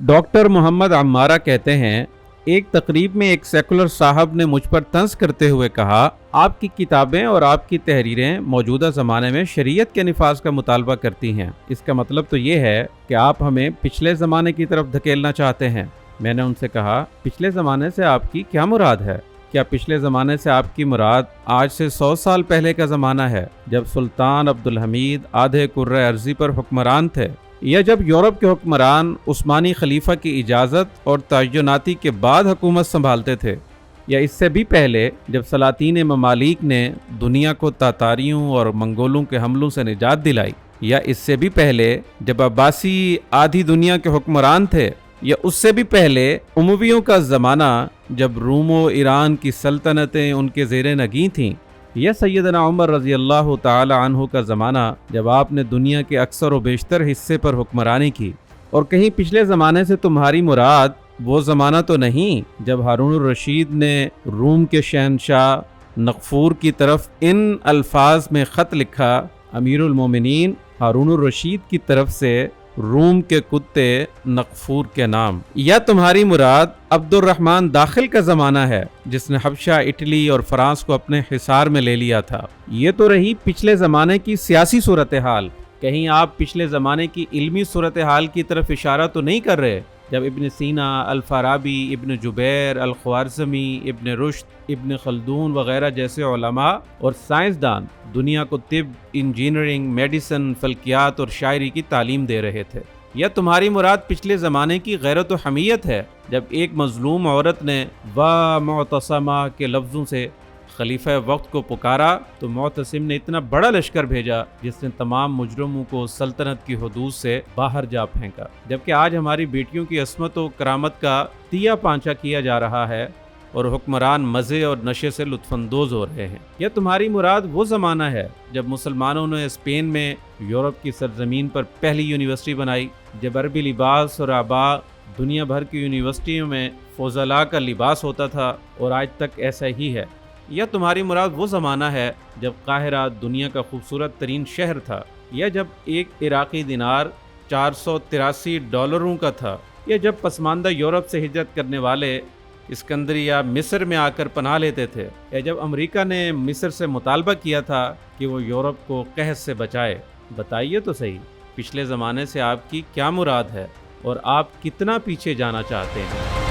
Doctor Mohammad Ammara कहते हैं, एक तकरीब में एक सेकुलर साहब ने मुझ पर तंज करते हुए कहा, आपकी किताबें और आपकी तहरीरें मौजूदा ज़माने में शरीयत के निफाज का मुतालबा करती हैं। इसका मतलब तो ये है कि आप हमें पिछले ज़माने की तरफ धकेलना चाहते हैं। मैंने उनसे कहा, पिछले ज़माने से आपकी क्या मुराद है? क्या पिछले ज़माने से आपकी मुराद आज से 100 साल पहले का ज़माना है, जब सुल्तान अब्दुल हमीद आधे कुर्रे अर्ज़ी पर हुक्मरान थे, या जब यूरोप के हुक्मरान उस्मानी खलीफा की इजाज़त और तयनाती के बाद हुकूमत संभालते थे, या इससे भी पहले जब सलातीन ममालिक ने दुनिया को तातारियों और मंगोलों के हमलों से निजात दिलाई, या इससे भी पहले जब अब्बासी आधी दुनिया के हुक्मरान थे, या उससे भी पहले उमवियों का ज़माना जब रूमो ईरान की सल्तनतें उनके ज़ेरे नगीं थीं, या सैयदना उमर रज़ी अल्लाह ताला अन्हु का ज़माना जब आपने दुनिया के अक्सर व बेशतर हिस्से पर हुक्मरानी की। और कहीं पिछले ज़माने से तुम्हारी मुराद वो ज़माना तो नहीं जब हारून रशीद ने रूम के शहनशाह नक़फूर की तरफ इन अल्फाज में ख़त लिखा, अमीरुल मोमिनीन हारून रशीद की तरफ से रूम के कुत्ते नक़फूर के नाम। या तुम्हारी मुराद अब्दुर्रहमान दाखिल का ज़माना है जिसने हबशा, इटली और फ्रांस को अपने हिसार में ले लिया था। ये तो रही पिछले ज़माने की सियासी सूरत हाल। कहीं आप पिछले ज़माने की इल्मी सूरत हाल की तरफ इशारा तो नहीं कर रहे जब इब्न सीना, अल-फ़ाराबी, इब्न जुबैर, अल-ख्वारिज़मी, इब्न रुश्द, इब्न खल्दून वगैरह जैसे उलमा और साइंसदान दुनिया को तिब, इंजीनियरिंग, मेडिसिन, फल्कियात और शायरी की तालीम दे रहे थे? या तुम्हारी मुराद पिछले ज़माने की गैरत व हमीयत है जब एक मज़लूम औरत ने वाह मुअतसमा के लफ्ज़ों से खलीफा वक्त को पुकारा तो मुअतसिम ने इतना बड़ा लश्कर भेजा जिसने तमाम मुजरमों को सल्तनत की हदूद से बाहर जा फेंका। जबकि आज हमारी बेटियों की अस्मत व करामत का तिया पांचा किया जा रहा है और हुक्मरान मज़े और नशे से लुत्फानंदोज़ हो रहे हैं। यह तुम्हारी मुराद वो ज़माना है जब मुसलमानों ने स्पेन में यूरोप की सरजमीन पर पहली यूनिवर्सिटी बनाई, जब अरबी लिबास और आबा दुनिया भर की यूनिवर्सिटियों में फौजला का लिबास होता था और आज तक ऐसा ही है। या तुम्हारी मुराद वो ज़माना है जब काहिरा दुनिया का खूबसूरत तरीन शहर था, या जब एक इराक़ी दिनार $483 का था, या जब पसमानदा यूरोप से हिजरत करने वाले इस्कंदरिया मिस्र में आकर पनाह लेते थे, या जब अमेरिका ने मिस्र से मुतालबा किया था कि वो यूरोप को कहत से बचाए? बताइए तो सही, पिछले ज़माने से आपकी क्या मुराद है और आप कितना पीछे जाना चाहते हैं?